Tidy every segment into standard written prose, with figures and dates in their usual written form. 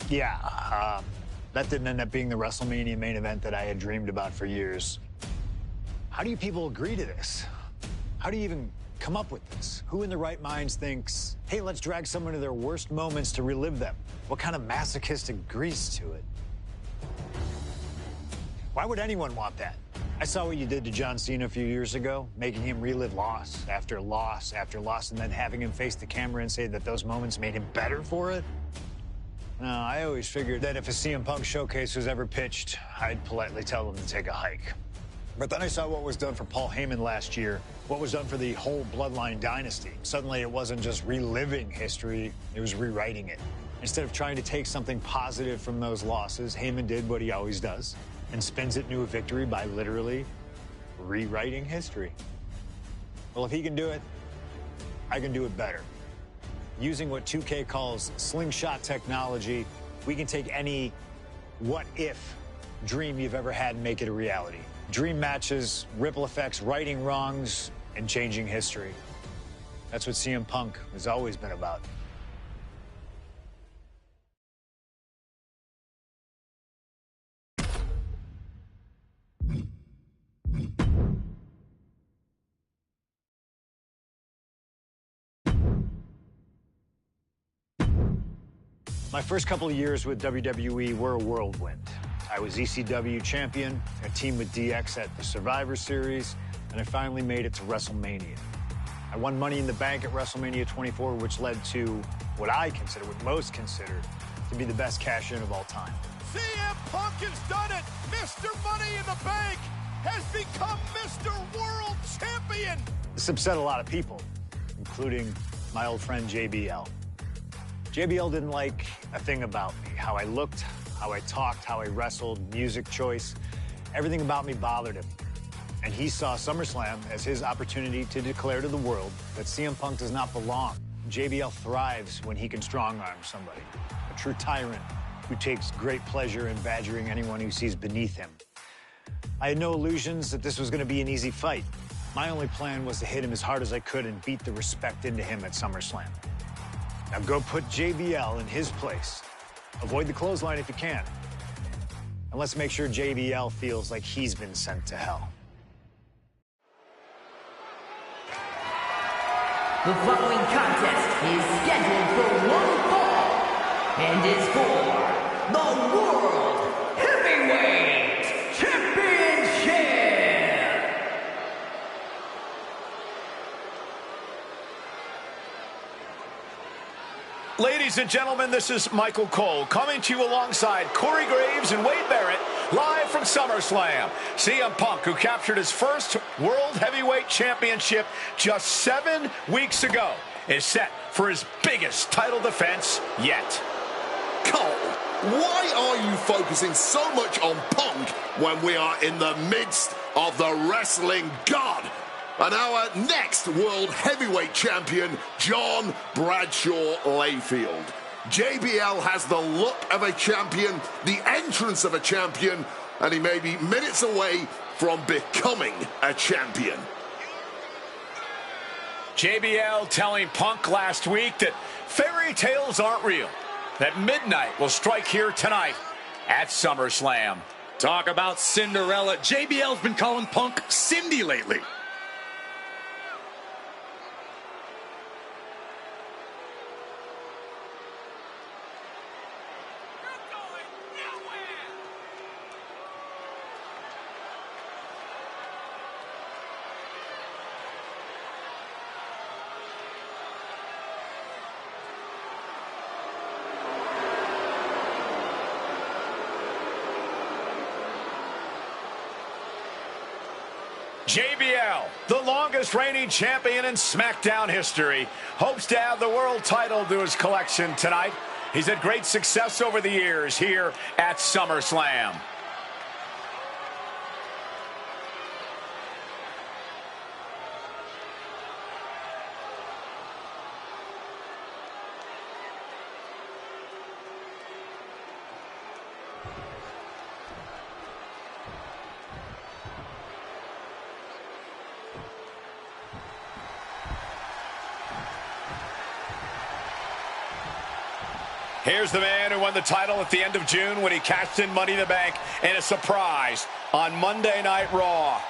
Yeah, that didn't end up being the WrestleMania main event that I had dreamed about for years. How do you people agree to this? How do you even come up with this? Who in their right minds thinks, hey, let's drag someone to their worst moments to relive them? What kind of masochistic agrees to it? Why would anyone want that? I saw what you did to John Cena a few years ago, making him relive loss after loss after loss, and then having him face the camera and say that those moments made him better for it. No, I always figured that if a CM Punk showcase was ever pitched, I'd politely tell them to take a hike. But then I saw what was done for Paul Heyman last year, what was done for the whole Bloodline dynasty. Suddenly, it wasn't just reliving history, it was rewriting it. Instead of trying to take something positive from those losses, Heyman did what he always does and spins it into a victory by literally rewriting history. Well, if he can do it, I can do it better. Using what 2K calls slingshot technology, we can take any what-if dream you've ever had and make it a reality. Dream matches, ripple effects, righting wrongs, and changing history. That's what CM Punk has always been about. My first couple of years with WWE were a whirlwind. I was ECW champion, a team with DX at the Survivor Series, and I finally made it to WrestleMania. I won Money in the Bank at WrestleMania 24, which led to what I consider, what most consider, to be the best cash-in of all time. CM Punk has done it! Mr. Money in the Bank has become Mr. World Champion! This upset a lot of people, including my old friend JBL. JBL didn't like a thing about me, how I looked, how I talked, how I wrestled, music choice. Everything about me bothered him. And he saw SummerSlam as his opportunity to declare to the world that CM Punk does not belong. JBL thrives when he can strong-arm somebody, a true tyrant who takes great pleasure in badgering anyone who sees beneath him. I had no illusions that this was going to be an easy fight. My only plan was to hit him as hard as I could and beat the respect into him at SummerSlam. Now go put JBL in his place. Avoid the clothesline if you can. And let's make sure JBL feels like he's been sent to hell. The following contest is scheduled for one fall and is for the World Heavyweight Championship. Ladies and gentlemen, this is Michael Cole coming to you alongside Corey Graves and Wade Barrett, live from SummerSlam. CM Punk, who captured his first World Heavyweight Championship just 7 weeks ago, is set for his biggest title defense yet. Cole, why are you focusing so much on Punk when we are in the midst of the wrestling god? And our next World Heavyweight Champion, John Bradshaw Layfield. JBL has the look of a champion, the entrance of a champion, and he may be minutes away from becoming a champion. JBL telling Punk last week that fairy tales aren't real, that midnight will strike here tonight at SummerSlam. Talk about Cinderella. JBL's been calling Punk Cindy lately. JBL, the longest reigning champion in SmackDown history, hopes to add the world title to his collection tonight. He's had great success over the years here at SummerSlam. Here's the man who won the title at the end of June when he cashed in Money in the Bank in a surprise on Monday Night Raw.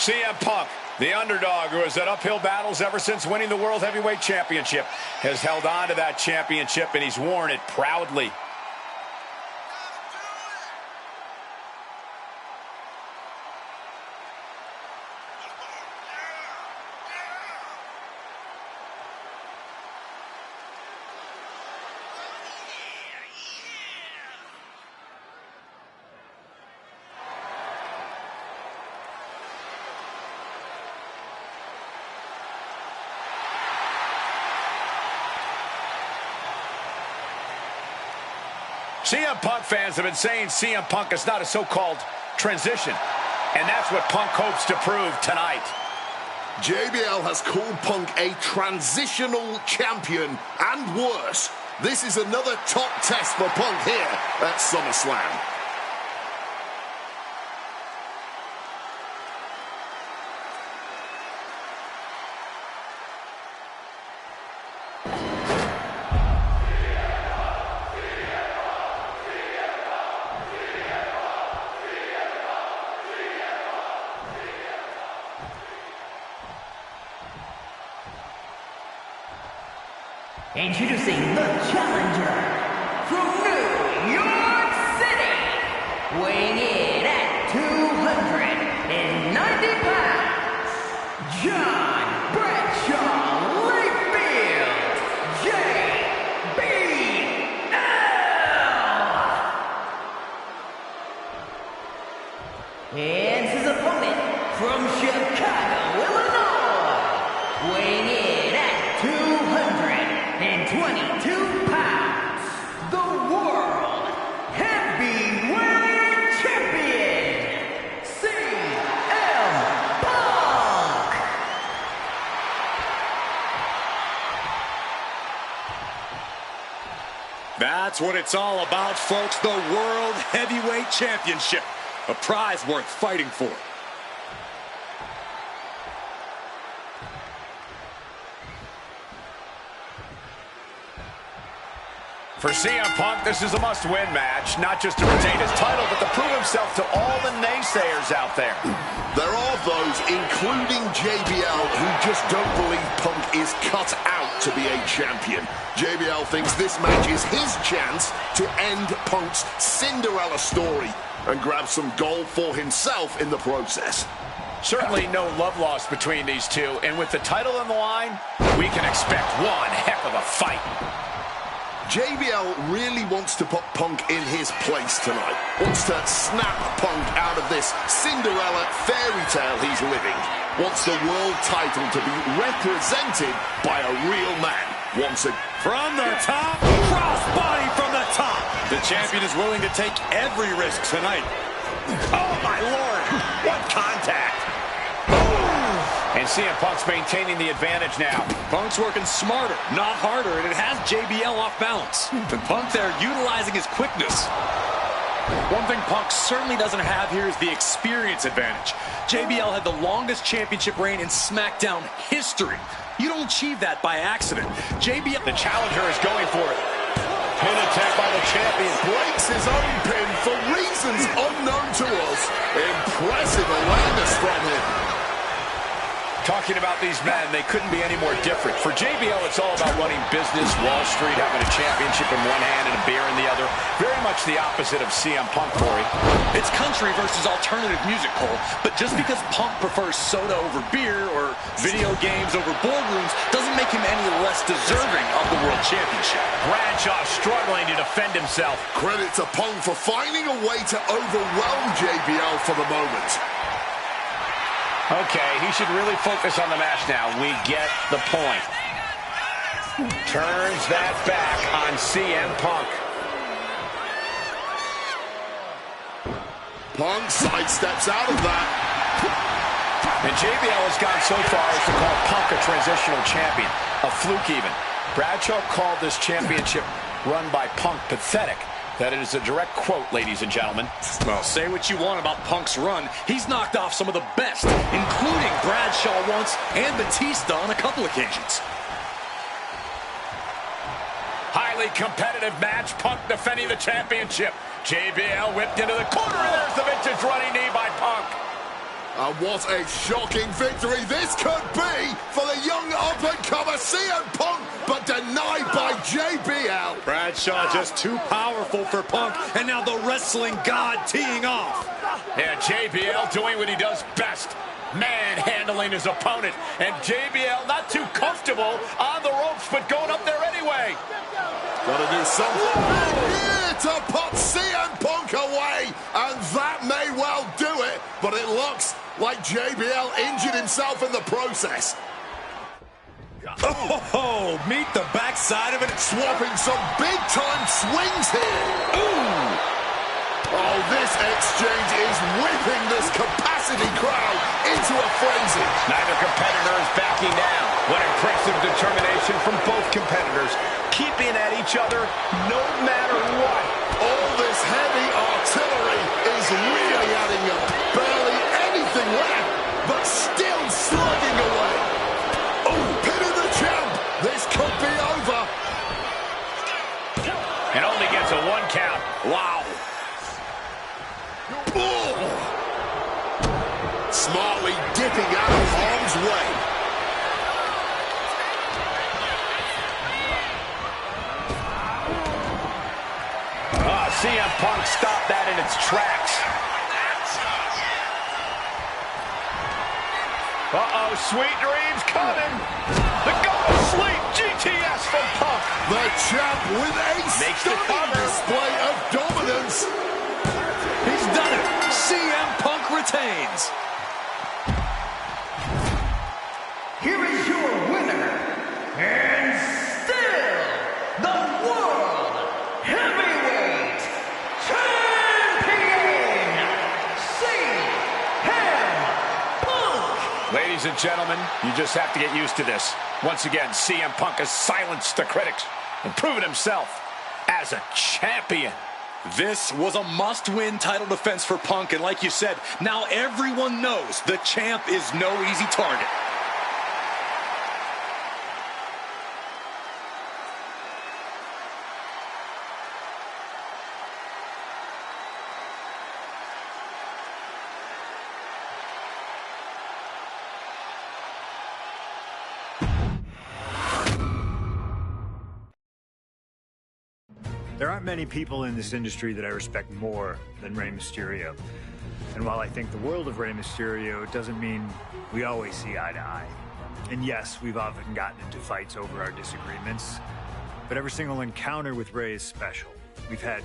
CM Punk, the underdog who has had uphill battles ever since winning the World Heavyweight Championship, has held on to that championship, and he's worn it proudly. CM Punk fans have been saying CM Punk is not a so-called transition, and that's what Punk hopes to prove tonight. JBL has called Punk a transitional champion, and worse. This is another top test for Punk here at SummerSlam. Introducing the challenger from New York City, weighing in at 290 pounds, John Bradshaw Layfield, JBL. And his opponent from Chicago, Illinois, weighing in at 222 pounds, the World Heavyweight Champion, CM Punk. That's what it's all about, folks. The World Heavyweight Championship. A prize worth fighting for. For CM Punk, this is a must-win match, not just to retain his title, but to prove himself to all the naysayers out there. There are those, including JBL, who just don't believe Punk is cut out to be a champion. JBL thinks this match is his chance to end Punk's Cinderella story and grab some gold for himself in the process. Certainly no love lost between these two, and with the title on the line, we can expect one heck of a fight. JBL really wants to put Punk in his place tonight. Wants to snap Punk out of this Cinderella fairy tale he's living. Wants the world title to be represented by a real man. Wants it From the top, crossbody from the top. The champion is willing to take every risk tonight. Oh, my Lord. What contact. And CM Punk's maintaining the advantage now. Punk's working smarter, not harder, and it has JBL off balance. And Punk there utilizing his quickness. One thing Punk certainly doesn't have here is the experience advantage. JBL had the longest championship reign in SmackDown history. You don't achieve that by accident. JBL, the challenger, is going for it. Pin attack by the champion. breaks his own pin for reasons unknown to us. Impressive awareness from him. Talking about these men, they couldn't be any more different. For JBL, it's all about running business, Wall Street, having a championship in one hand and a beer in the other. Very much the opposite of CM Punk, Corey. it's country versus alternative music, Cole. But just because Punk prefers soda over beer or video games over boardrooms doesn't make him any less deserving of the World Championship. Bradshaw struggling to defend himself. Credit to Punk for finding a way to overwhelm JBL for the moment. Okay, he should really focus on the match now. We get the point. Turns that back on CM Punk. Punk sidesteps out of that. And JBL has gone so far as to call Punk a transitional champion, a fluke even. Bradshaw called this championship run by Punk pathetic. That is a direct quote, ladies and gentlemen. Well, say what you want about Punk's run. He's knocked off some of the best, including Bradshaw once and Batista on a couple occasions. Highly competitive match. Punk defending the championship. JBL whipped into the corner, and there's the vintage running knee by Punk. And what a shocking victory this could be for the young up-and-comer CM Punk, but denied by JBL. Bradshaw just too powerful for Punk, and now the wrestling god teeing off. Yeah, JBL doing what he does best, manhandling his opponent. And JBL not too comfortable on the ropes, but going up there anyway. Gotta do something here to put CM Punk away, and that may well do it, but it looks like JBL injured himself in the process. Oh, meet the backside of it. Swapping some big-time swings here. Ooh! Oh, this exchange is whipping this capacity crowd into a frenzy. Neither competitor is backing down. What impressive determination from both competitors, keeping at each other no matter what. All this heavy artillery is really adding up. Barely anything left, but still slugging away. Oh, pinning the champ. This could be over. It only gets a 1 count. Wow. Oh. Smartly dipping out of harm's way. CM Punk stopped that in its tracks. Uh-oh, sweet dreams coming. The go to sleep GTS from Punk. The champ with a Makes the stunning cover. display of dominance. He's done it. CM Punk retains. Here is your winner, and still the World Heavyweight Champion, CM Punk. Ladies and gentlemen, you just have to get used to this. Once again, CM Punk has silenced the critics and proven himself as a champion. This was a must-win title defense for Punk, and like you said, now everyone knows the champ is no easy target. There aren't many people in this industry that I respect more than Rey Mysterio. And while I think the world of Rey Mysterio, doesn't mean we always see eye to eye. And yes, we've often gotten into fights over our disagreements, but every single encounter with Rey is special. We've had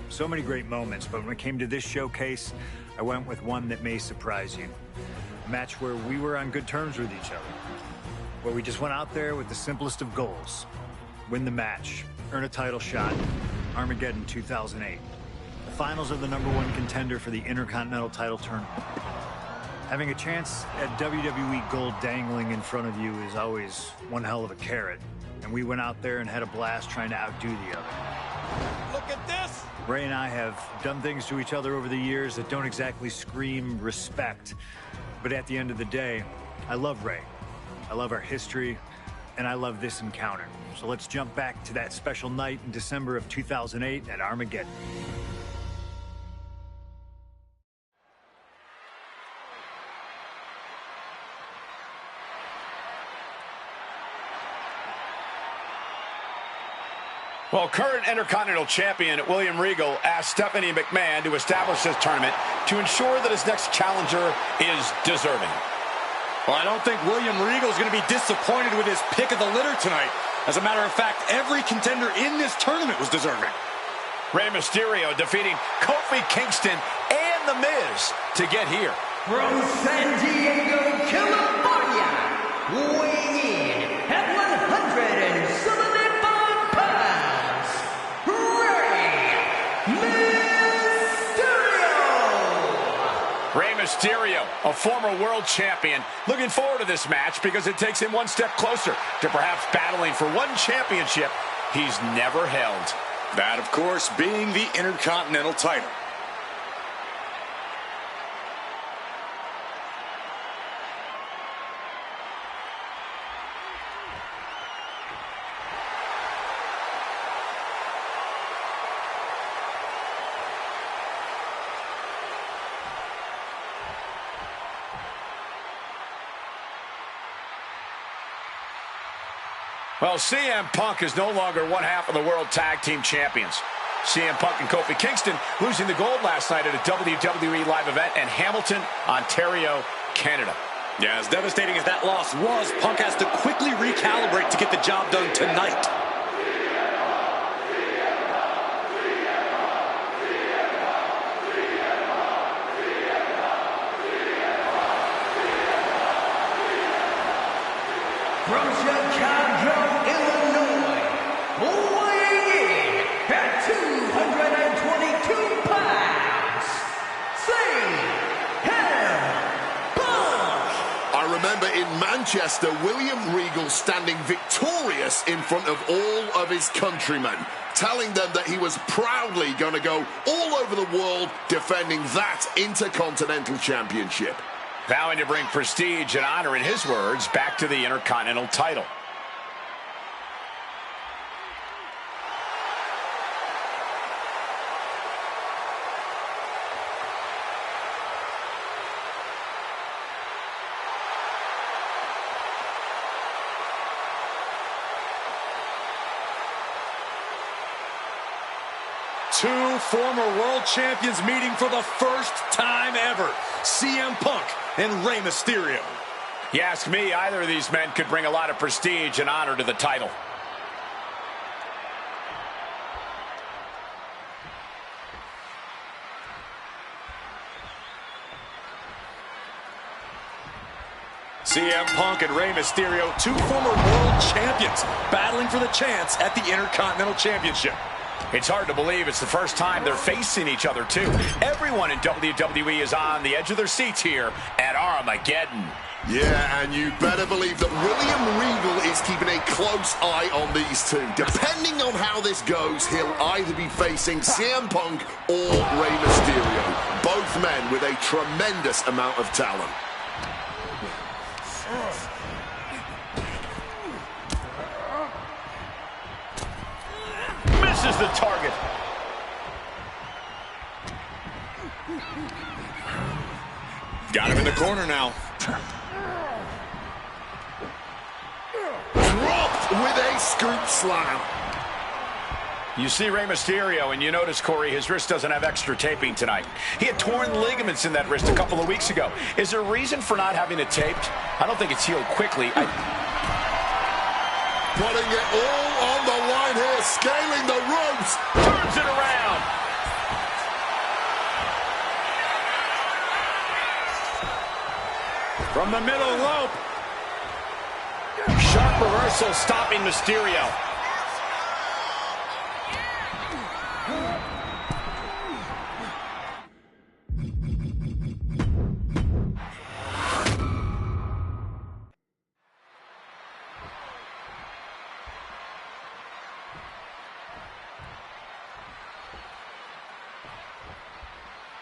so many great moments, but when it came to this showcase, I went with one that may surprise you. A match where we were on good terms with each other, where we just went out there with the simplest of goals. Win the match, earn a title shot, Armageddon 2008. The finals of the #1 contender for the Intercontinental title tournament. Having a chance at WWE gold dangling in front of you is always one hell of a carrot. And we went out there and had a blast trying to outdo the other. Look at this! Rey and I have done things to each other over the years that don't exactly scream respect. But at the end of the day, I love Rey. I love our history, and I love this encounter. So let's jump back to that special night in December of 2008 at Armageddon. Well, current Intercontinental Champion William Regal asked Stephanie McMahon to establish this tournament to ensure that his next challenger is deserving. Well, I don't think William Regal is going to be disappointed with his pick of the litter tonight. As a matter of fact, every contender in this tournament was deserving. Rey Mysterio defeating Kofi Kingston and The Miz to get here. From San Diego, Mysterio, a former world champion, looking forward to this match because it takes him one step closer to perhaps battling for one championship he's never held. That, of course, being the Intercontinental title. Well, CM Punk is no longer one half of the World Tag Team Champions. CM Punk and Kofi Kingston losing the gold last night at a WWE live event in Hamilton, Ontario, Canada. Yeah, as devastating as that loss was, Punk has to quickly recalibrate to get the job done tonight. From Chicago, Illinois, weighing in at 222 pounds, CM Punk. I remember in Manchester, William Regal standing victorious in front of all of his countrymen, telling them that he was proudly going to go all over the world defending that Intercontinental Championship. Vowing to bring prestige and honor, in his words, back to the Intercontinental title. Two former world champions meeting for the first time ever. CM Punk and Rey Mysterio. You ask me, either of these men could bring a lot of prestige and honor to the title. CM Punk and Rey Mysterio, two former world champions, battling for the chance at the Intercontinental Championship. It's hard to believe it's the first time they're facing each other, too. Everyone in WWE is on the edge of their seats here at Armageddon. Yeah, and you better believe that William Regal is keeping a close eye on these two. Depending on how this goes, he'll either be facing CM Punk or Rey Mysterio. Both men with a tremendous amount of talent. Misses the target. Got him in the corner now. Dropped with a scoop slam. You see Rey Mysterio, and you notice, Corey, his wrist doesn't have extra taping tonight. He had torn ligaments in that wrist a couple of weeks ago. Is there a reason for not having it taped? I don't think it's healed quickly. Putting it all on the line here, scaling the ropes. Turns it around. From the middle rope. Sharp reversal stopping Mysterio.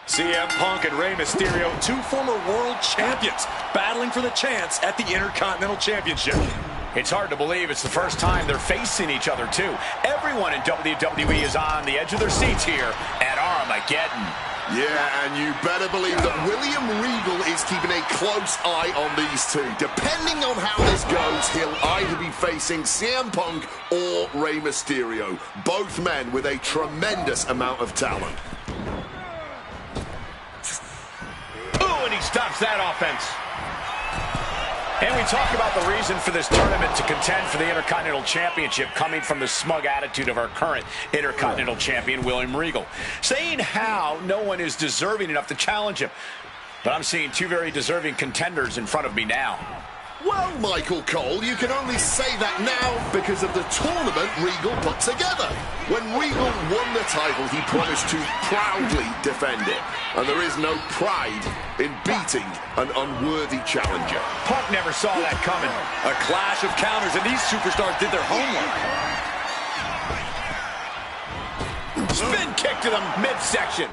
CM Punk and Rey Mysterio, two former world champions, battling for the chance at the Intercontinental Championship. It's hard to believe it's the first time they're facing each other, too. Everyone in WWE is on the edge of their seats here at Armageddon. Yeah, and you better believe that William Regal is keeping a close eye on these two. Depending on how this goes, he'll either be facing CM Punk or Rey Mysterio. Both men with a tremendous amount of talent. And he stops that offense. And we talk about the reason for this tournament to contend for the Intercontinental Championship coming from the smug attitude of our current Intercontinental Champion, William Regal. Saying how no one is deserving enough to challenge him. But I'm seeing two very deserving contenders in front of me now. Well, Michael Cole, you can only say that now because of the tournament Regal put together. When Regal won the title, he promised to proudly defend it. And there is no pride in beating an unworthy challenger. Punk never saw that coming. A clash of counters, and these superstars did their homework. Spin kick to the midsection.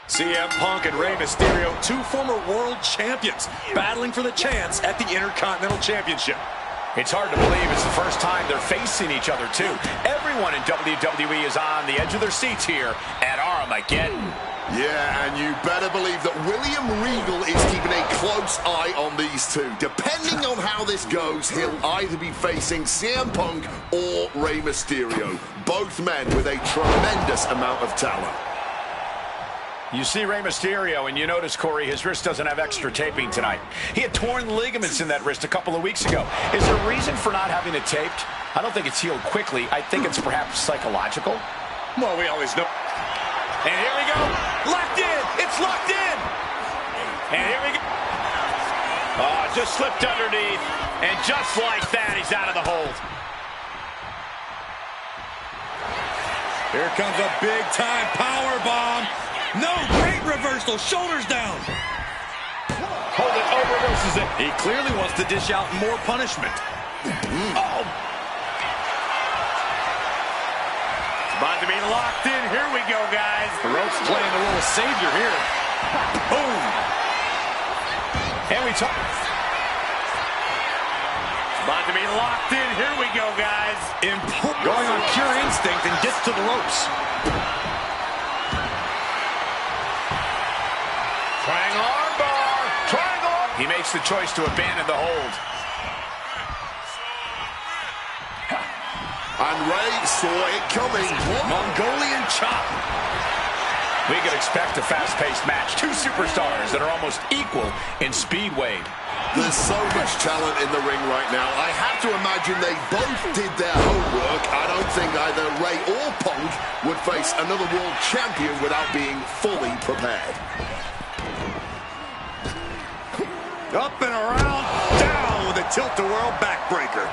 CM Punk and Rey Mysterio, two former world champions, battling for the chance at the Intercontinental Championship. It's hard to believe it's the first time they're facing each other, too. Everyone in WWE is on the edge of their seats here at Armageddon. Yeah, and you better believe that William Regal is keeping a close eye on these two. Depending on how this goes, he'll either be facing CM Punk or Rey Mysterio. Both men with a tremendous amount of talent. You see Rey Mysterio, and you notice, Corey, his wrist doesn't have extra taping tonight. He had torn ligaments in that wrist a couple of weeks ago. Is there a reason for not having it taped? I don't think it's healed quickly. I think it's perhaps psychological. Well, we always know. And here we go. Locked in. It's locked in. And here we go. Oh, just slipped underneath. And just like that, he's out of the hold. Here comes a big-time power bomb. No, great reversal. Shoulders down. Hold it. Oh, reverses it. He clearly wants to dish out more punishment. Oh. It's about to be locked in. Here we go, guys. The rope's playing a little savior here. Boom. And we talk. It's about to be locked in. Here we go, guys. Going on pure instinct and gets to the ropes. Triangle armbar. Triangle. He makes the choice to abandon the hold. And Rey saw it coming. Mongolian chop. We could expect a fast-paced match. Two superstars that are almost equal in speed, Wade. There's so much talent in the ring right now. I have to imagine they both did their homework. I don't think either Rey or Punk would face another world champion without being fully prepared. Up and around, down with a tilt-a-whirl backbreaker.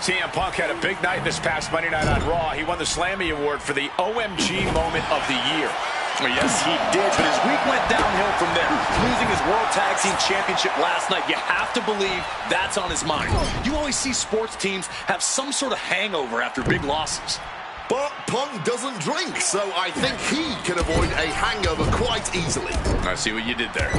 CM Punk had a big night this past Monday night on Raw. He won the Slammy Award for the OMG Moment of the Year. Well, yes, he did, but his week went downhill from there. Losing his World Tag Team Championship last night, you have to believe that's on his mind. You always see sports teams have some sort of hangover after big losses. But Punk doesn't drink, so I think he can avoid a hangover quite easily. I see what you did there.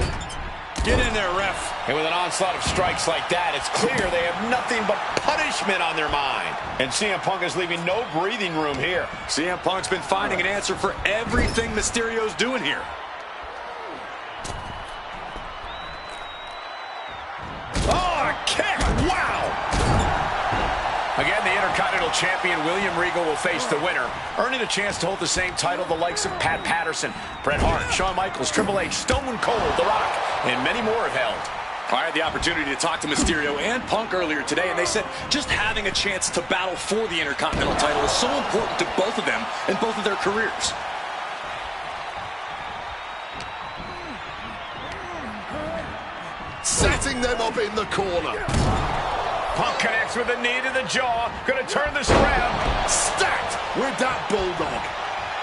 Get in there, ref. And with an onslaught of strikes like that, it's clear they have nothing but punishment on their mind. And CM Punk is leaving no breathing room here. CM Punk's been finding an answer for everything Mysterio's doing here. Oh, a kick! Wow! Again, the Intercontinental Champion William Regal will face the winner, earning a chance to hold the same title the likes of Pat Patterson, Bret Hart, Shawn Michaels, Triple H, Stone Cold, The Rock, and many more have held. I had the opportunity to talk to Mysterio and Punk earlier today, and they said just having a chance to battle for the Intercontinental title is so important to both of them and both of their careers. Setting them up in the corner. Punk connects with a knee to the jaw. Going to turn this around. Stacked with that bulldog.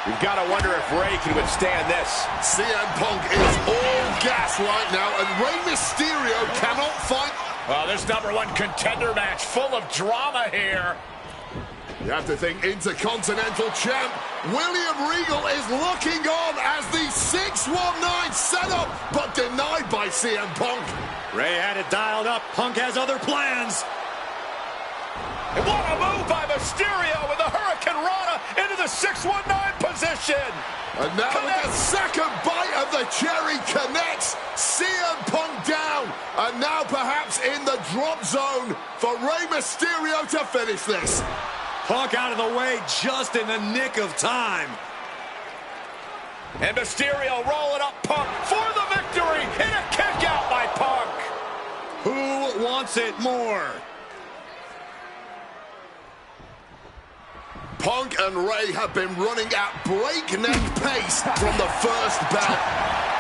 You've got to wonder if Rey can withstand this. CM Punk is all gas right now, and Rey Mysterio cannot fight. Well, this #1 contender match full of drama here. You have to think Intercontinental Champ William Regal is looking on as the 619 setup, but denied by CM Punk. Rey had it dialed up. Punk has other plans. And what a move by Mysterio with the Hurricane Rana into the 619 position. And now with the second bite of the cherry connects, CM Punk down. And now perhaps in the drop zone for Rey Mysterio to finish this. Punk out of the way just in the nick of time. And Mysterio rolling up Punk for the victory in a kick out by Punk. Who wants wants it. More. Punk and Ray have been running at breakneck pace from the first bout.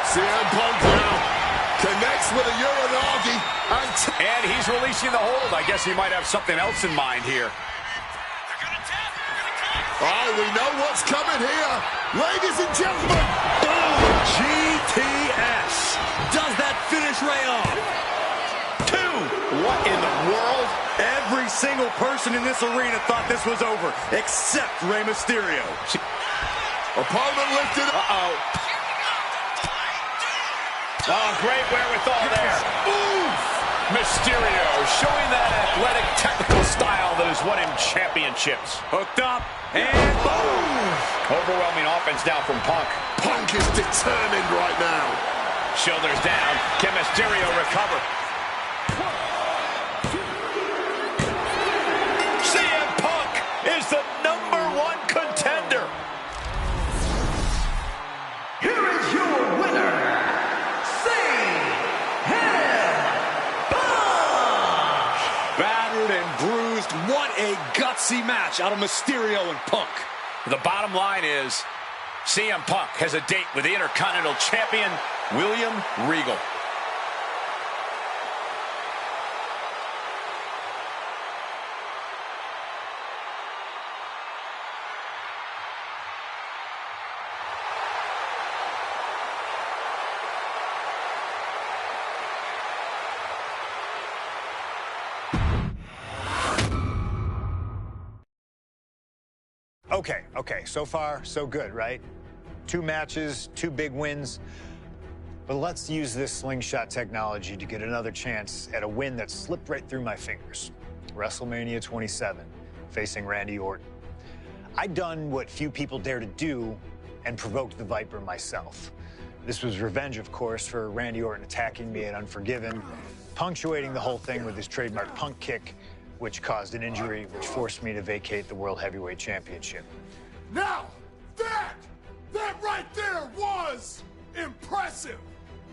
CM Punk now connects with a Uranagi. And he's releasing the hold. I guess he might have something else in mind here. Oh, we know what's coming here. Ladies and gentlemen. Boom! GTS. Does that finish Ray off? 2. What in the world? Every single person in this arena thought this was over, except Rey Mysterio. Opponent lifted. Uh-oh. Oh, great wherewithal there. Oof! Mysterio showing that athletic, technical style that has won him championships. Hooked up, and boom! Overwhelming offense now from Punk. Punk is determined right now. Shoulders down. Can Mysterio recover? CM Punk is the #1 contender. Here is your winner, CM Punk! Battered and bruised. What a gutsy match out of Mysterio and Punk. The bottom line is CM Punk has a date with the Intercontinental Champion, William Regal. Okay, so far, so good, right? 2 matches, 2 big wins. But let's use this slingshot technology to get another chance at a win that slipped right through my fingers. WrestleMania 27, facing Randy Orton. I'd done what few people dare to do and provoked the Viper myself. This was revenge, of course, for Randy Orton attacking me at Unforgiven, punctuating the whole thing with his trademark Punk kick, which caused an injury, which forced me to vacate the World Heavyweight Championship. Now, that right there was impressive.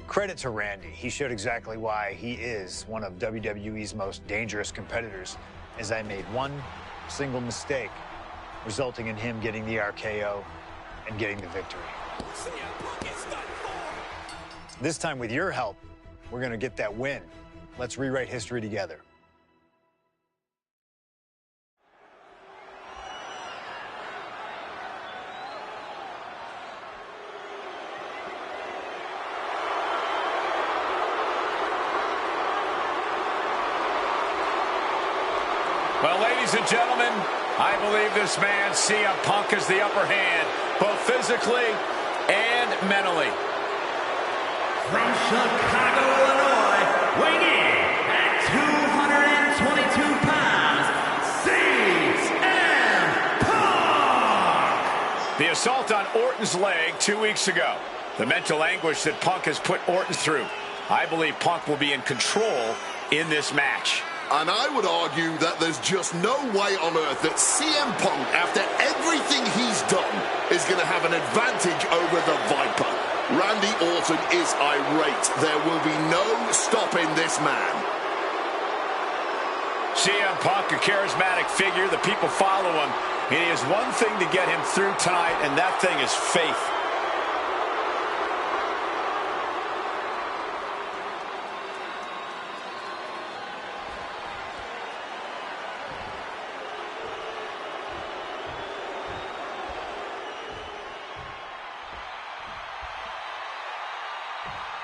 Credit to Randy. He showed exactly why he is one of WWE's most dangerous competitors, as I made one single mistake, resulting in him getting the RKO and getting the victory. This time, with your help, we're going to get that win. Let's rewrite history together. Well, ladies and gentlemen, I believe this man, CM Punk, has the upper hand, both physically and mentally. From Chicago, Illinois, weighing in at 222 pounds, CM Punk! The assault on Orton's leg 2 weeks ago. The mental anguish that Punk has put Orton through. I believe Punk will be in control in this match. And I would argue that there's just no way on earth that CM Punk, after everything he's done, is going to have an advantage over the Viper. Randy Orton is irate. There will be no stopping this man. CM Punk, a charismatic figure. The people follow him. And he has one thing to get him through tonight, and that thing is faith.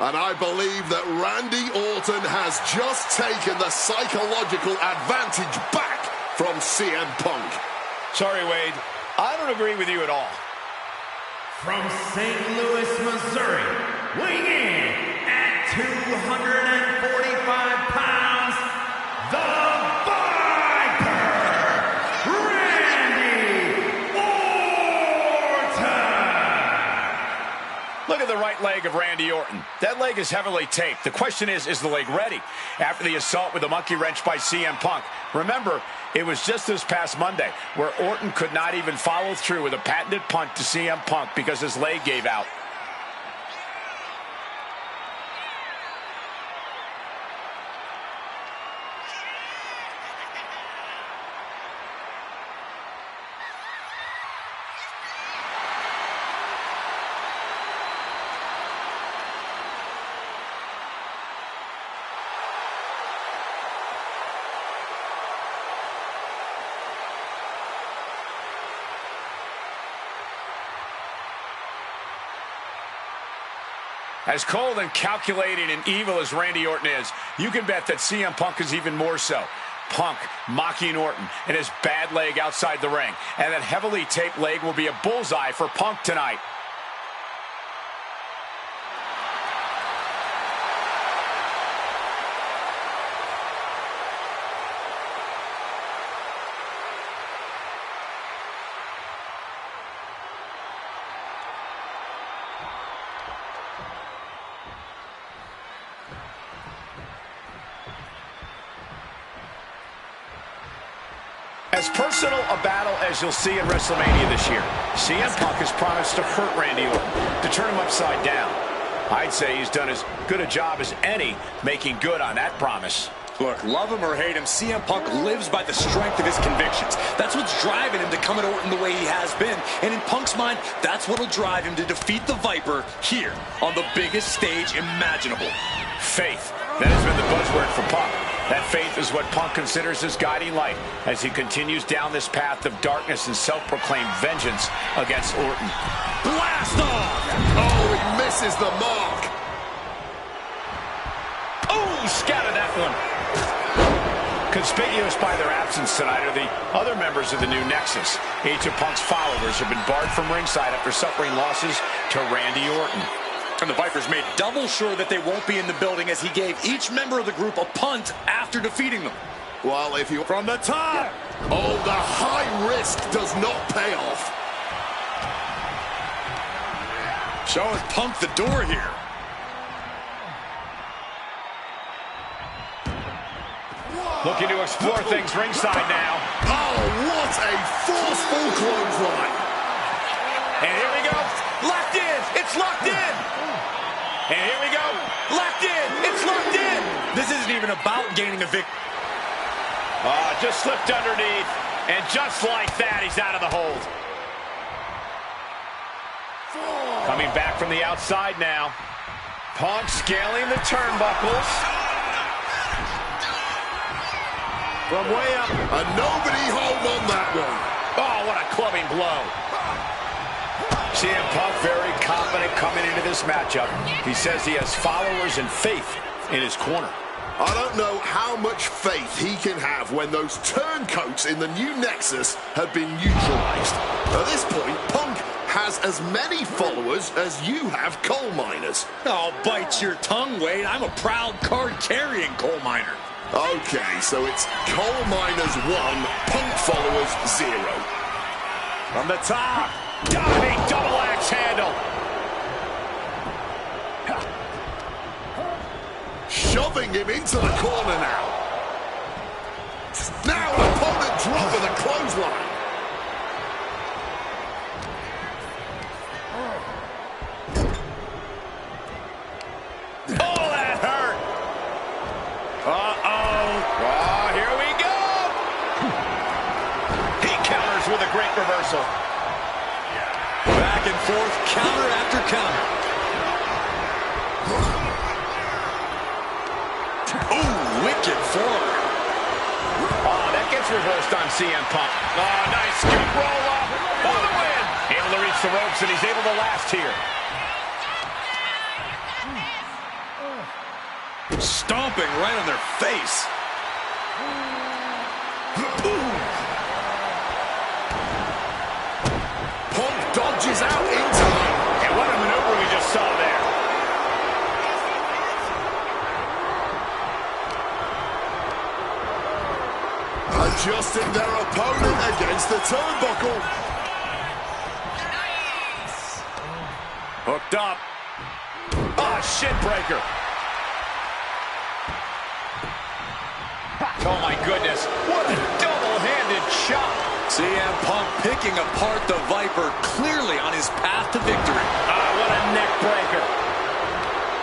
And I believe that Randy Orton has just taken the psychological advantage back from CM Punk. Sorry, Wade. I don't agree with you at all. From St. Louis, Missouri, weighing in at 245 pounds, the Viper, Randy Orton! Look at the right leg of Randy Orton. That leg is heavily taped. The question is the leg ready? After the assault with the monkey wrench by CM Punk. Remember, it was just this past Monday where Orton could not even follow through with a patented punt to CM Punk because his leg gave out. As cold and calculating and evil as Randy Orton is, you can bet that CM Punk is even more so. Punk mocking Orton and his bad leg outside the ring. And that heavily taped leg will be a bullseye for Punk tonight. As personal a battle as you'll see in WrestleMania this year, CM Punk has promised to hurt Randy Orton, to turn him upside down. I'd say he's done as good a job as any making good on that promise. Look, love him or hate him, CM Punk lives by the strength of his convictions. That's what's driving him to come at Orton the way he has been. And in Punk's mind, that's what'll drive him to defeat the Viper here on the biggest stage imaginable. Faith. That has been the buzzword for Punk. That faith is what Punk considers his guiding light as he continues down this path of darkness and self-proclaimed vengeance against Orton. Blast off! Oh, he misses the mark. Oh, scattered that one. Conspicuous by their absence tonight are the other members of the new Nexus. Each of Punk's followers have been barred from ringside after suffering losses to Randy Orton. And the Vipers made double sure that they won't be in the building as he gave each member of the group a punt after defeating them. Well, if you... From the top! Oh, the high risk does not pay off. Showing Punk the door here. Looking to explore things ringside now. Oh, what a forceful clothesline. And here we go. Locked in. It's locked in. And here we go. Locked in. It's locked in. This isn't even about gaining a victory. Just slipped underneath. And just like that, he's out of the hold. Coming back from the outside now. Punk scaling the turnbuckles. From way up. And nobody home on that one. Oh, what a clubbing blow. CM Punk very confident coming into this matchup. He says he has followers and faith in his corner. I don't know how much faith he can have when those turncoats in the new Nexus have been neutralized. At this point, Punk has as many followers as you have coal miners. Oh, bite your tongue, Wade. I'm a proud card-carrying coal miner. Okay, so it's coal miners 1, Punk followers 0. From the top. Diving double axe handle. Shoving him into the corner now. Now opponent dropping a clothesline. Oh, that hurt. Oh, here we go. He counters with a great reversal. Back and forth, counter after counter. Ooh, wicked forearm. Oh, that gets reversed on CM Punk. Oh, nice scoop roll up for the win. Able to reach the ropes, and he's able to last here. Stomping right on their face. Ooh. Punk dodges out in time. And what a maneuver we just saw there. Adjusting their opponent against the turnbuckle. Hooked up. Ah, shin breaker. Oh, my goodness. What a double-handed shot. CM Punk picking apart the Viper, clearly on his path to victory. What a neck breaker.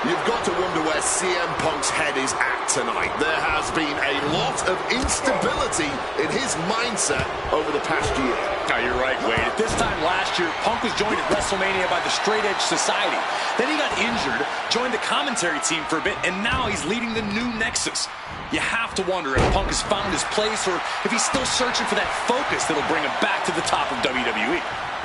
You've got to wonder where CM Punk's head is at tonight. There has been a lot of instability in his mindset over the past year. Oh, you're right, Wade. At this time last year, Punk was joined at WrestleMania by the Straight Edge Society. Then he got injured, joined the commentary team for a bit, and now he's leading the new Nexus. You have to wonder if Punk has found his place or if he's still searching for that focus that'll bring him back to the top of WWE.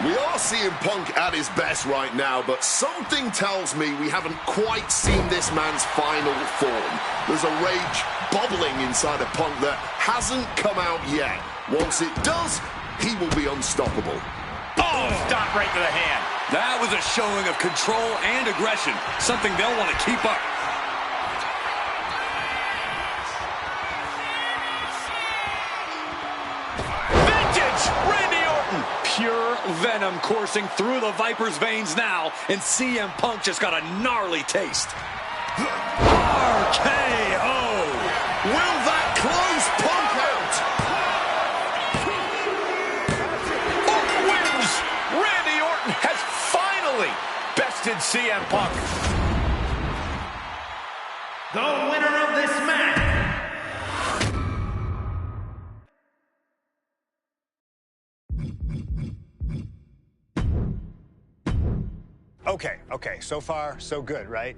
We are seeing Punk at his best right now, but something tells me we haven't quite seen this man's final form. There's a rage bubbling inside of Punk that hasn't come out yet. Once it does, he will be unstoppable. Oh, stop right to the hand. That was a showing of control and aggression, something they'll want to keep up. Vintage Randy Orton. Pure venom coursing through the Viper's veins now, and CM Punk just got a gnarly taste. RKO! Will that close Punk out? Orton wins. Randy Orton has finally bested CM Punk. The winner of this match. Okay, so far, so good, right?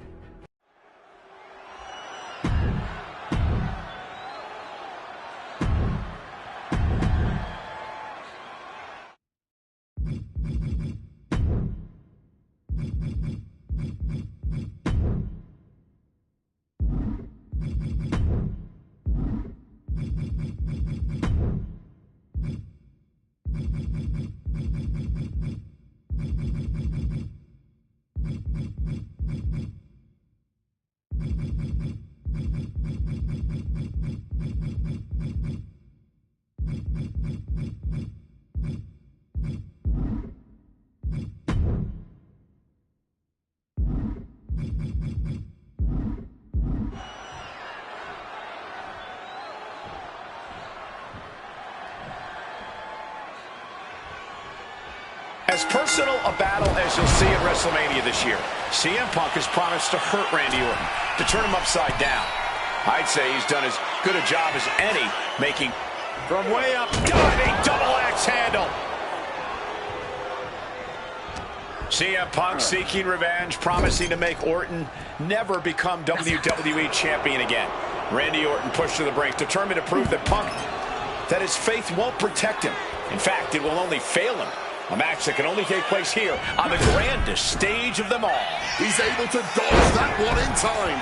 As personal a battle as you'll see at WrestleMania this year, CM Punk has promised to hurt Randy Orton, to turn him upside down. I'd say he's done as good a job as any, making from way up, diving double axe handle. CM Punk seeking revenge, promising to make Orton never become WWE champion again. Randy Orton pushed to the brink, determined to prove that Punk, that his faith won't protect him. In fact, it will only fail him. A match that can only take place here on the grandest stage of them all. He's able to dodge that one in time.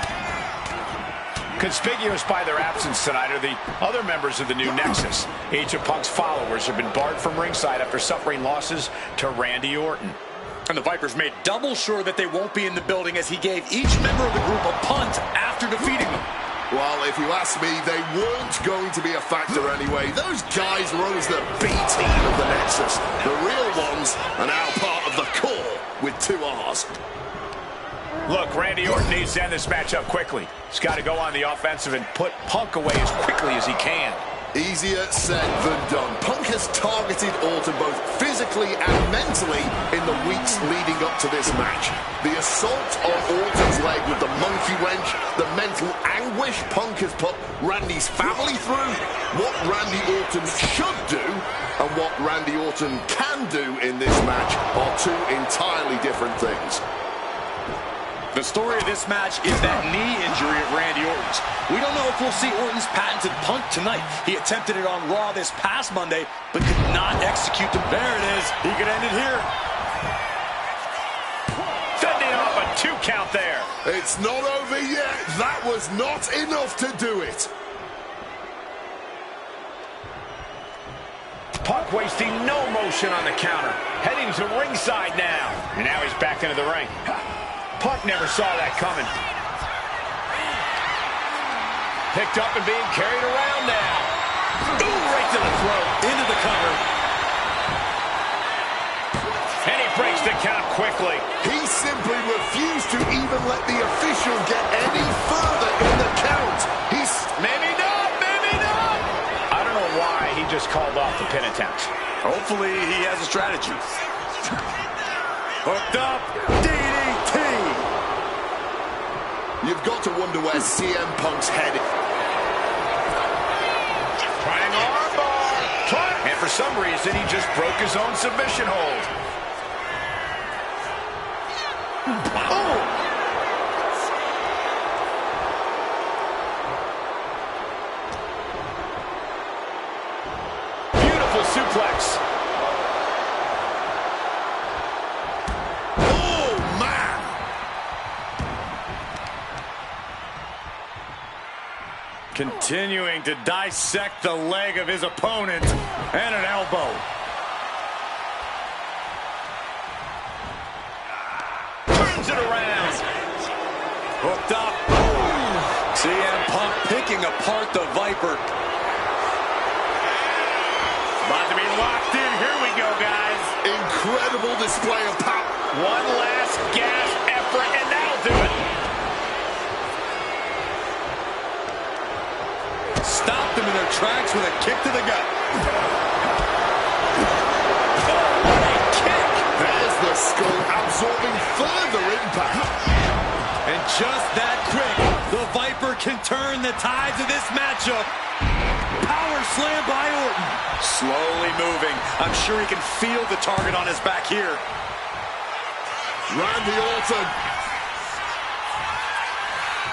Conspicuous by their absence tonight are the other members of the new Nexus. Each of Punk's followers have been barred from ringside after suffering losses to Randy Orton. And the Vipers made double sure that they won't be in the building as he gave each member of the group a punt after defeating them. Well, if you ask me, they weren't going to be a factor anyway. Those guys run as the B team of the Nexus. The real ones are now part of the core with 2 R's. Look, Randy Orton needs to end this matchup quickly. He's got to go on the offensive and put Punk away as quickly as he can. Easier said than done. Punk has targeted Orton both physically and mentally in the weeks leading up to this match. The assault on Orton's leg with the monkey wrench, the mental anguish Punk has put Randy's family through, what Randy Orton should do, and what Randy Orton can do in this match are 2 entirely different things. The story of this match is that knee injury of Randy Orton's. We don't know if we'll see Orton's patented Punk tonight. He attempted it on Raw this past Monday, but could not execute the... There it is. He could end it here. Fending off a 2 count there. It's not over yet. That was not enough to do it. Punk wasting no motion on the counter. Heading to ringside now. And now he's back into the ring. Punk never saw that coming. Picked up and being carried around now. Ooh, right to the throat. Into the cover. And he breaks the count quickly. He simply refused to even let the official get any further in the count. He's... Maybe not, maybe not. I don't know why he just called off the pin attempt. Hopefully he has a strategy. Hooked up. DDT. You've got to wonder where CM Punk's headed. Trying armbar. And for some reason, he just broke his own submission hold. Oh! Beautiful suplex. Continuing to dissect the leg of his opponent, and an elbow. Turns it around. Hooked up. CM Punk picking apart the Viper. About to be locked in. Here we go, guys. Incredible display of power. One last gasp effort, and that'll do it. Stopped them in their tracks with a kick to the gut. Oh, what a kick. There's the skull absorbing further impact. And just that quick, the Viper can turn the tides of this matchup. Power slam by Orton. Slowly moving. I'm sure he can feel the target on his back here. Randy Orton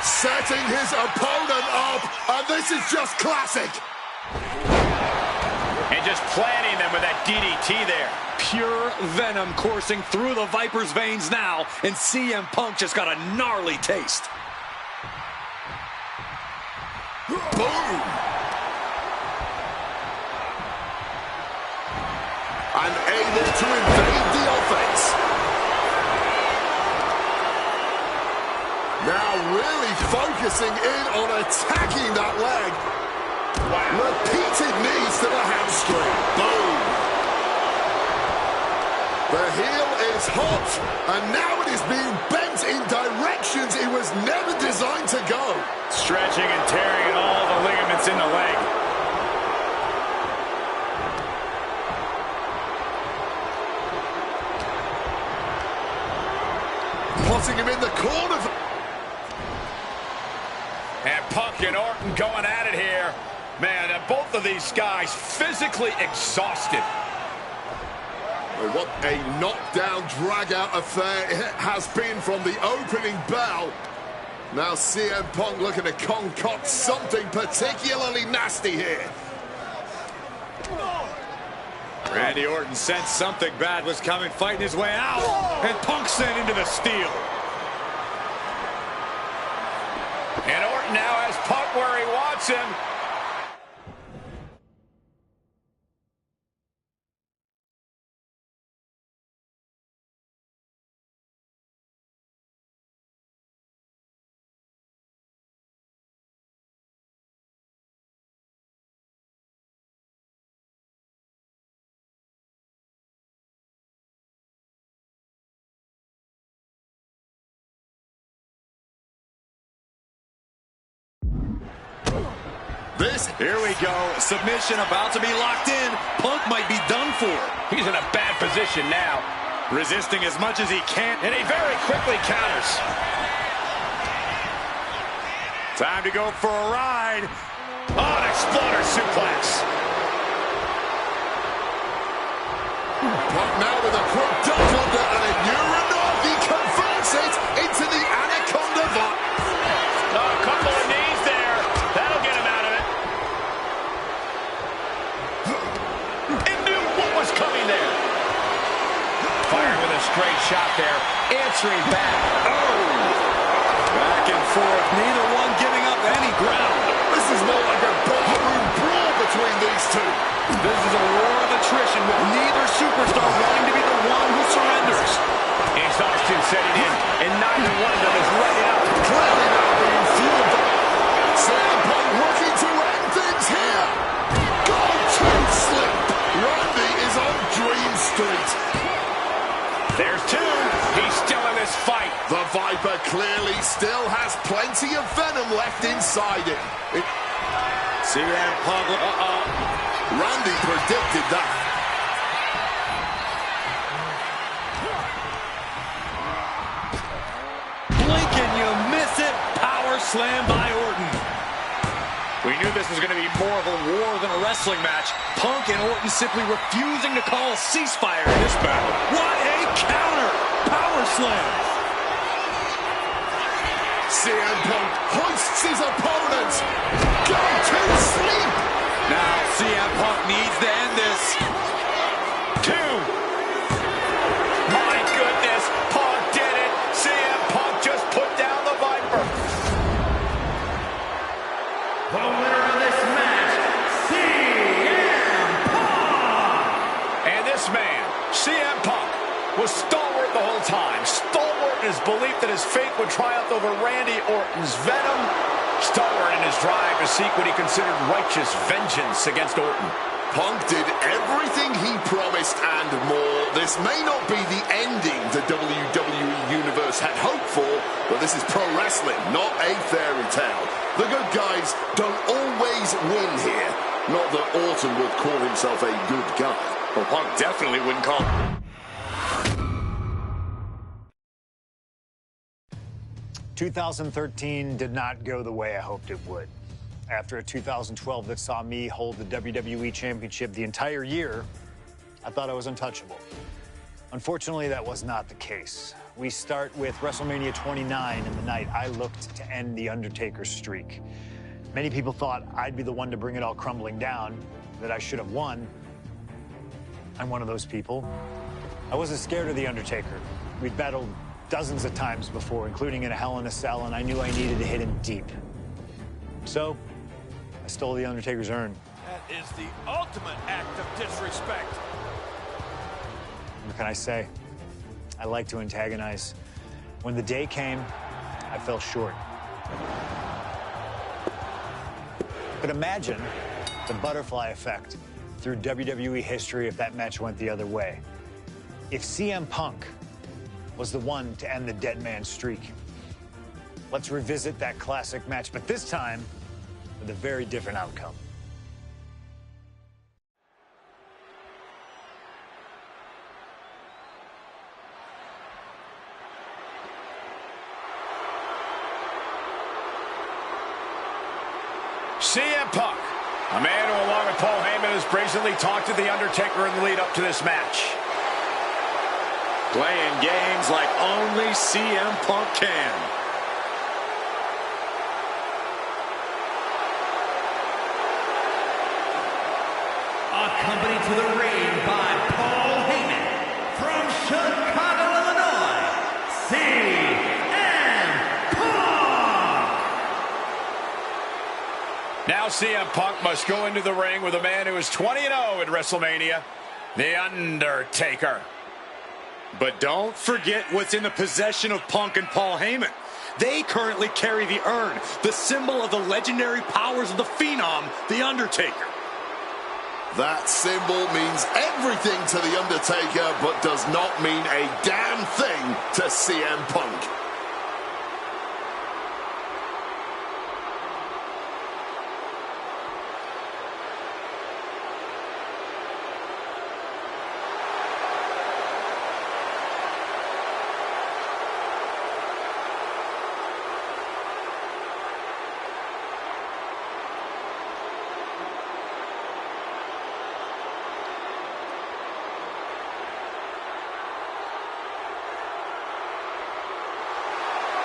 setting his opponent up, and this is just classic. And just planting them with that DDT there. Pure venom coursing through the Viper's veins now, and CM Punk just got a gnarly taste. Boom! And able to invade the offense. Now really focusing in on attacking that leg. Wow. Repeated knees to the hamstring. Boom. The heel is hot, and now it is being bent in directions it was never designed to go. Stretching and tearing at all the ligaments in the leg. Putting him in the corner. And Punk and Orton going at it here. Man, both of these guys physically exhausted. What a knockdown, drag-out affair it has been from the opening bell. Now CM Punk looking to concoct something particularly nasty here. Randy Orton sensed something bad was coming, fighting his way out, and Punk sent into the steel. And Orton now has Punk where he wants him. Here we go. Submission about to be locked in. Punk might be done for. He's in a bad position now. Resisting as much as he can. And he very quickly counters. Time to go for a ride. Oh, an exploder suplex. Punk now with a quick dodge under and a Uranov. He converts it into the Anaconda Viper. Oh, a couple of knees there. That'll get him out of it. And knew what was coming there. Firing with a straight shot there. Answering back. Oh! Back and forth. Neither one giving up any ground. This is more like a ballroom brawl between these two. This is a war of attrition with neither superstar wanting to be the one who surrenders. Exhaustion setting in, and neither one of them is letting up. Clearly now being fueled by CM Punk looking to end things here. Go to sleep. Randy is on Dream Street. There's two. He's still in this fight. The Viper clearly still has plenty of venom left inside it. CM Punk. Randy predicted that. Blink and you miss it. Power slam by Orton. We knew this was going to be more of a war than a wrestling match. Punk and Orton simply refusing to call a ceasefire in this battle. What a counter! Power slam! CM Punk hoists his opponent. Go to sleep! Now CM Punk needs to end this. Two. My goodness, Punk did it. CM Punk just put down the Viper. The in his belief that his fate would triumph over Randy Orton's venom, stubborn in his drive to seek what he considered righteous vengeance against Orton. Punk did everything he promised and more. This may not be the ending the WWE Universe had hoped for, but this is pro wrestling, not a fairy tale. The good guys don't always win here. Not that Orton would call himself a good guy. Well, Punk definitely wouldn't call him. 2013 did not go the way I hoped it would. After a 2012 that saw me hold the WWE Championship the entire year, I thought I was untouchable. Unfortunately, that was not the case. We start with WrestleMania 29 and the night I looked to end The Undertaker's streak. Many people thought I'd be the one to bring it all crumbling down, that I should have won. I'm one of those people. I wasn't scared of The Undertaker. We'd battled dozens of times before, including in a Hell in a Cell, and I knew I needed to hit him deep. So, I stole The Undertaker's urn. That is the ultimate act of disrespect. What can I say? I like to antagonize. When the day came, I fell short. But imagine the butterfly effect through WWE history if that match went the other way. If CM Punk was the one to end the dead man streak. Let's revisit that classic match, but this time with a very different outcome. CM Punk, a man who, along with Paul Heyman, has brazenly talked to The Undertaker in the lead up to this match. Playing games like only CM Punk can. Accompanied to the ring by Paul Heyman from Chicago, Illinois, CM Punk. Now CM Punk must go into the ring with a man who is 20-0 at WrestleMania, The Undertaker. But don't forget what's in the possession of Punk and Paul Heyman. They currently carry the urn, the symbol of the legendary powers of the Phenom, The Undertaker. That symbol means everything to The Undertaker, but does not mean a damn thing to CM Punk.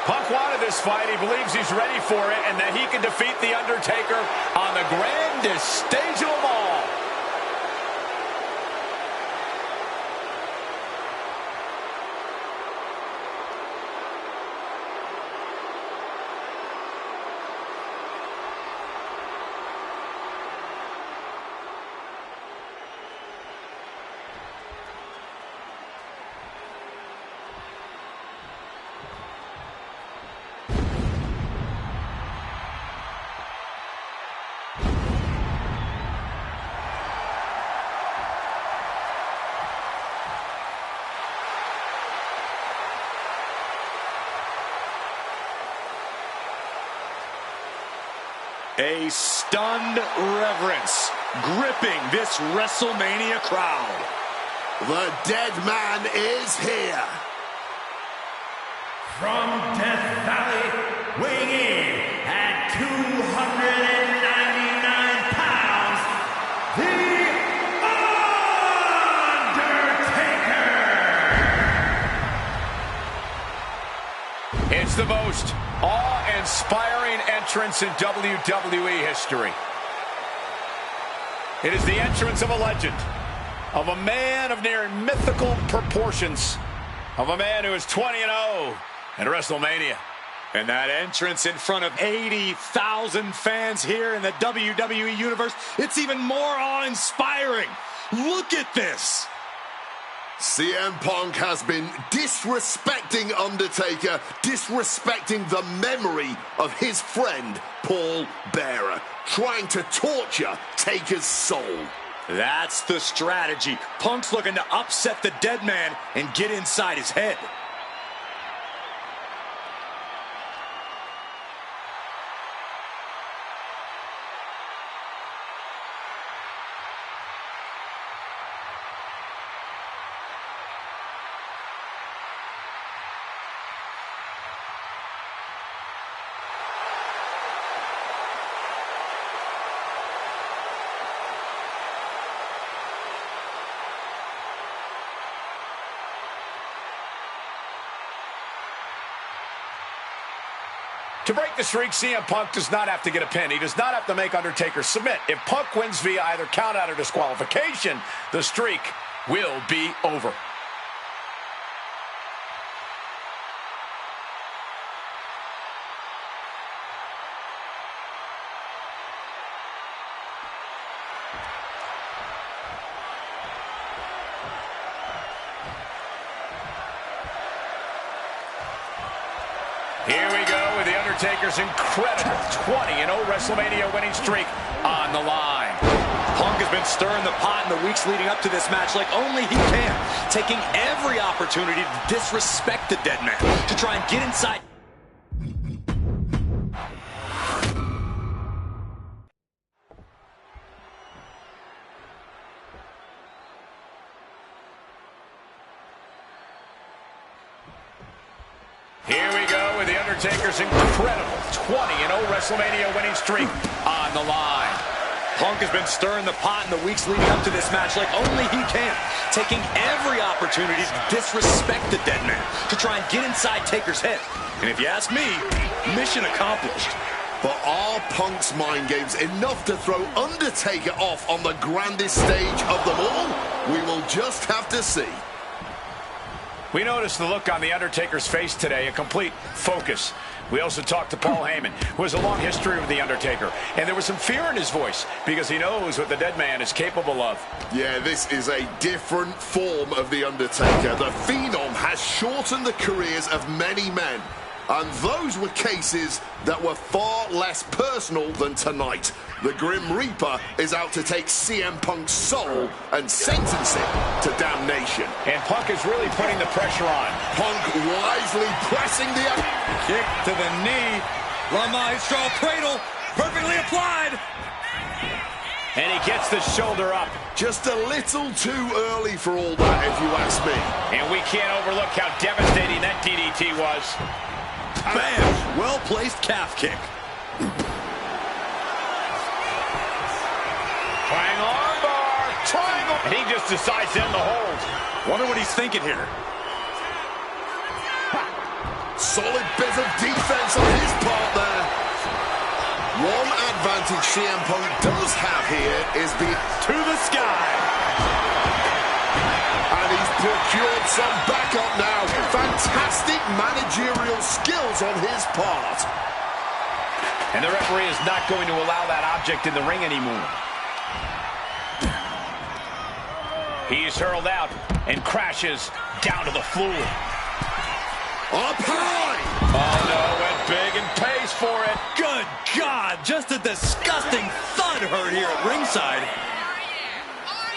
Punk wanted this fight. He believes he's ready for it and that he can defeat The Undertaker on the grandest stage of them all. A stunned reverence gripping this WrestleMania crowd. The dead man is here. From Death Valley, weighing in at 299 pounds, The Undertaker! It's the most awe-inspiring entrance in WWE history. It is the entrance of a legend, of a man of near mythical proportions, of a man who is 20-0 at WrestleMania. And that entrance in front of 80,000 fans here in the WWE Universe, it's even more awe-inspiring. Look at this. CM Punk has been disrespecting Undertaker, disrespecting the memory of his friend, Paul Bearer, trying to torture Taker's soul. That's the strategy. Punk's looking to upset the dead man and get inside his head. To break the streak, CM Punk does not have to get a pin. He does not have to make Undertaker submit. If Punk wins via either countout or disqualification, the streak will be over. Here we go with The Undertaker's incredible 20-0 WrestleMania winning streak on the line. Punk has been stirring the pot in the weeks leading up to this match like only he can, taking every opportunity to disrespect the dead man, to try and get inside. Here we go with The Undertaker's incredible 20-0 WrestleMania winning streak on the line. Punk has been stirring the pot in the weeks leading up to this match like only he can, taking every opportunity to disrespect the dead man, to try and get inside Taker's head. And if you ask me, mission accomplished. But are Punk's mind games enough to throw Undertaker off on the grandest stage of them all? We will just have to see. We noticed the look on The Undertaker's face today, a complete focus. We also talked to Paul Heyman, who has a long history with The Undertaker, and there was some fear in his voice because he knows what the dead man is capable of. Yeah, this is a different form of The Undertaker. The Phenom has shortened the careers of many men, and those were cases that were far less personal than tonight. The Grim Reaper is out to take CM Punk's soul and sentence it to damnation. And Punk is really putting the pressure on. Punk wisely pressing the... Kick to the knee. La Maestro cradle, perfectly applied. And he gets the shoulder up. Just a little too early for all that, if you ask me. And we can't overlook how devastating that DDT was. Bam! Well-placed calf kick. Triangle armbar. Triangle. And he just decides to end the hold. Wonder what he's thinking here. Solid bit of defense on his part there. One advantage CM Punk does have here is the... To the sky. And he's procured some backup now. Fantastic managerial skills on his part. And the referee is not going to allow that object in the ring anymore. He's hurled out and crashes down to the floor. Up high! Oh no, went big and pays for it. Good God, just a disgusting thud heard here at ringside.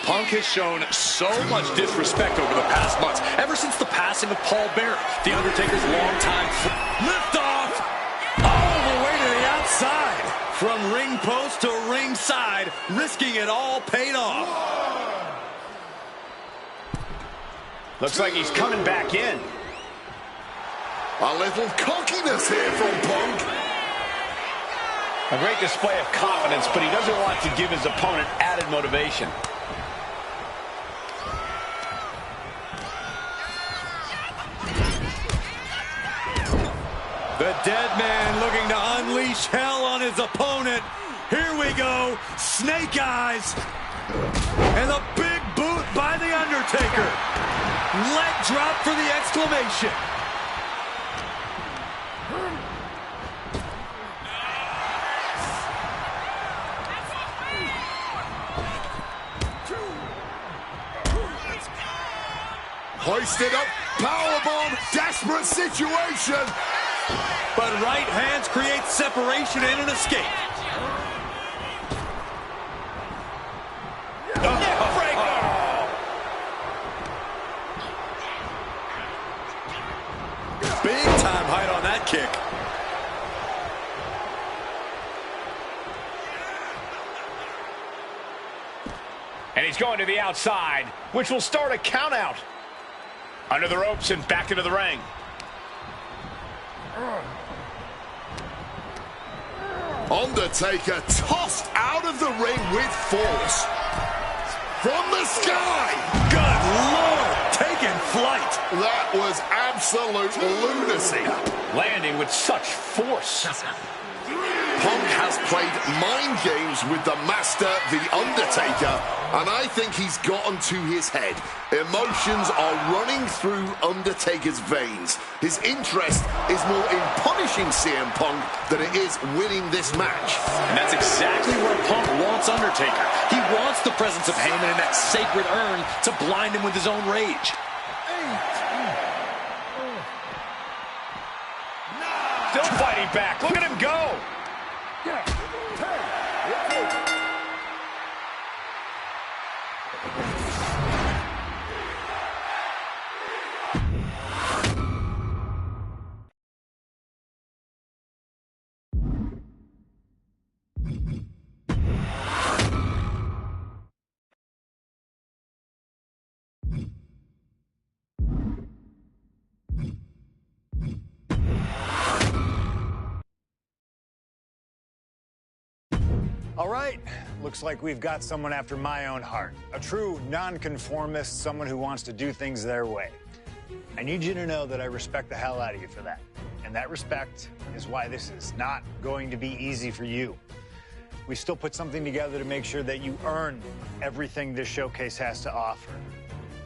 Punk has shown so much disrespect over the past months, ever since the passing of Paul Bearer, The Undertaker's longtime lift off, all the way to the outside. From ring post to ringside, risking it all paid off. Looks like he's coming back in. A little cockiness here from Punk. A great display of confidence, but he doesn't want to give his opponent added motivation. The dead man looking to unleash hell on his opponent. Here we go, snake eyes. And a big boot by The Undertaker. Leg drop for the exclamation. busted up. Powerbomb, desperate situation. But right hands create separation and an escape. Big time height on that kick. And he's going to the outside, which will start a count out. Under the ropes and back into the ring. Undertaker tossed out of the ring with force. From the sky! Good Lord! Taking flight! That was absolute lunacy. Landing with such force. Punk has played mind games with the master, The Undertaker, and I think he's gotten to his head. Emotions are running through Undertaker's veins. His interest is more in punishing CM Punk than it is winning this match. And that's exactly where Punk wants Undertaker. He wants the presence of Heyman in that sacred urn to blind him with his own rage. Still fighting back. Look at him go. All right, looks like we've got someone after my own heart. A true nonconformist, someone who wants to do things their way. I need you to know that I respect the hell out of you for that. And that respect is why this is not going to be easy for you. We still put something together to make sure that you earn everything this showcase has to offer.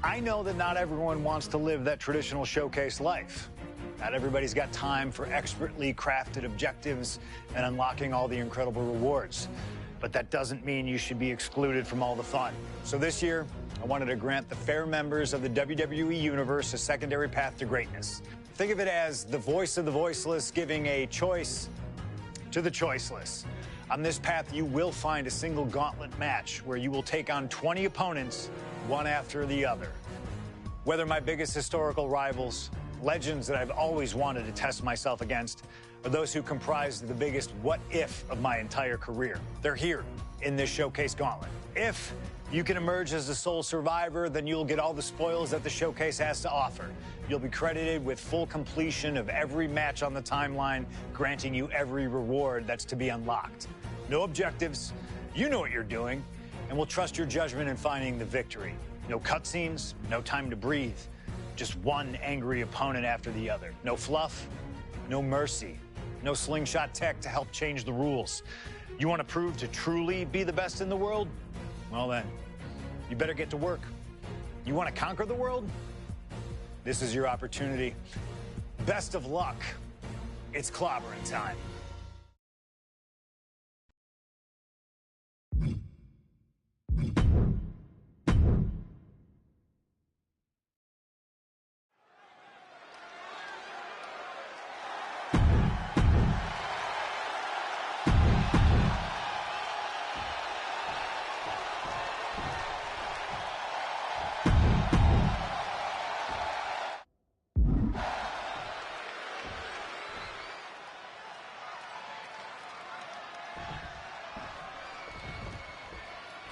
I know that not everyone wants to live that traditional showcase life. Not everybody's got time for expertly crafted objectives and unlocking all the incredible rewards. But that doesn't mean you should be excluded from all the fun. So this year, I wanted to grant the fair members of the WWE Universe a secondary path to greatness. Think of it as the voice of the voiceless giving a choice to the choiceless. On this path, you will find a single gauntlet match where you will take on 20 opponents, one after the other. Whether my biggest historical rivals, legends that I've always wanted to test myself against, are those who comprise the biggest what-if of my entire career. They're here in this showcase gauntlet. If you can emerge as the sole survivor, then you'll get all the spoils that the showcase has to offer. You'll be credited with full completion of every match on the timeline, granting you every reward that's to be unlocked. No objectives, you know what you're doing, and we'll trust your judgment in finding the victory. No cutscenes, no time to breathe. Just one angry opponent after the other. No fluff, no mercy, no slingshot tech to help change the rules. You want to prove to truly be the best in the world? Well then, you better get to work. You want to conquer the world? This is your opportunity. Best of luck. It's clobbering time.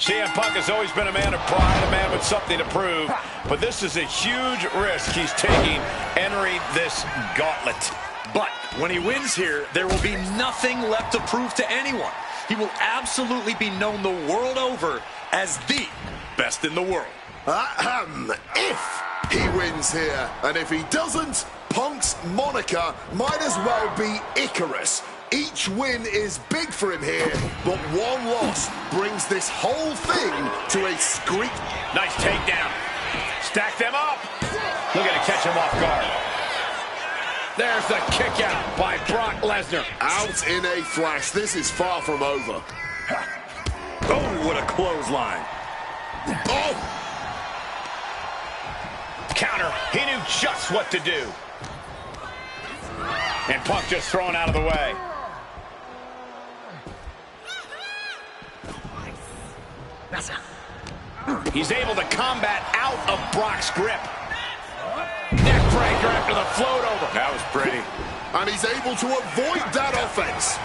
CM Punk has always been a man of pride, a man with something to prove, but this is a huge risk he's taking entering this gauntlet. But when he wins here, there will be nothing left to prove to anyone. He will absolutely be known the world over as the best in the world. If he wins here, and if he doesn't, Punk's moniker might as well be Icarus. Each win is big for him here, but one loss brings this whole thing to a screech. Nice takedown. Stack them up. Look at it catch him off guard. There's the kick out by Brock Lesnar. Out in a flash. This is far from over. Oh, what a clothesline. Oh! Counter winner. He knew just what to do. And Punk just thrown out of the way. He's able to combat out of Brock's grip. Neckbreaker after the float over. That was pretty. And he's able to avoid that offense.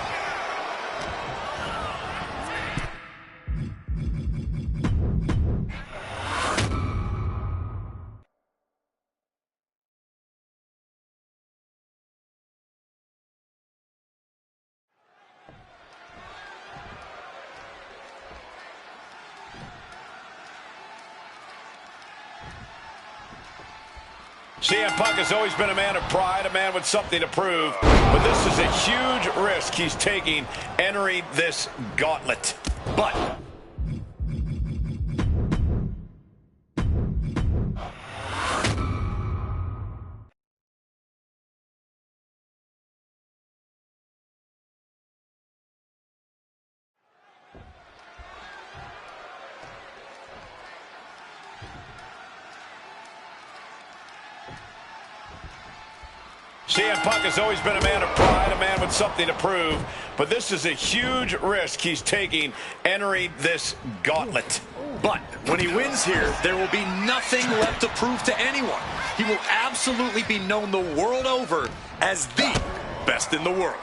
CM Punk has always been a man of pride, a man with something to prove, but this is a huge risk he's taking entering this gauntlet. But CM Punk has always been a man of pride, a man with something to prove, but this is a huge risk he's taking entering this gauntlet. But when he wins here, there will be nothing left to prove to anyone. He will absolutely be known the world over as the best in the world.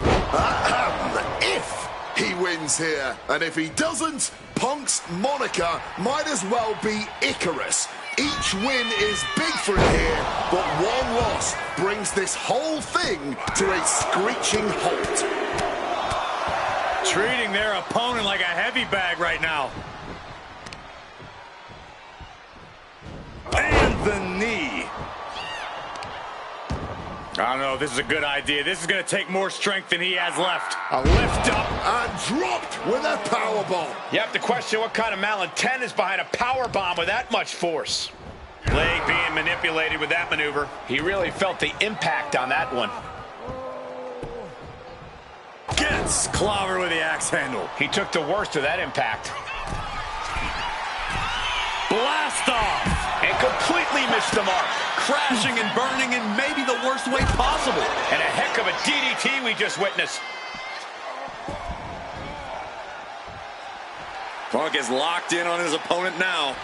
If he wins here, and if he doesn't, Punk's moniker might as well be Icarus. Each win is big for him here, but one loss brings this whole thing to a screeching halt. Treating their opponent like a heavy bag right now. And the knee. I don't know if this is a good idea. This is going to take more strength than he has left. A lift up. And dropped with a powerbomb. You have to question what kind of malintent is behind a power bomb with that much force. Leg being manipulated with that maneuver. He really felt the impact on that one. Gets clobbered with the axe handle. He took the worst of that impact. Blast off. And completely missed the mark. Crashing and burning in maybe the worst way possible. And a heck of a DDT we just witnessed. Punk is locked in on his opponent now.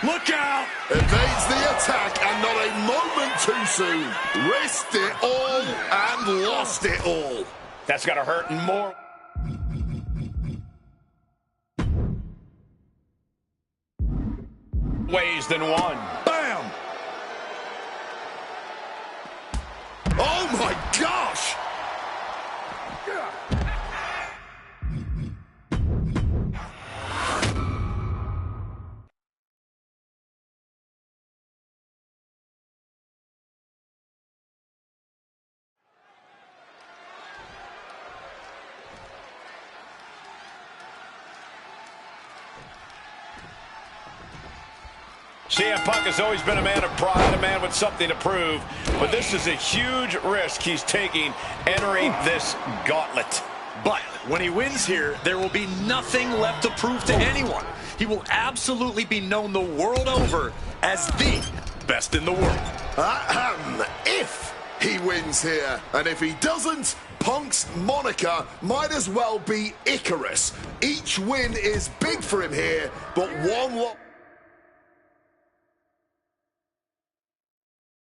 Look out! Evades the attack, and not a moment too soon. Risked it all and lost it all. That's gotta hurt more. Ways than one. Bam! Oh my gosh! CM Punk has always been a man of pride, a man with something to prove, but this is a huge risk he's taking entering this gauntlet. But when he wins here, there will be nothing left to prove to anyone. He will absolutely be known the world over as the best in the world. If he wins here, and if he doesn't, Punk's moniker might as well be Icarus. Each win is big for him here, but one loss.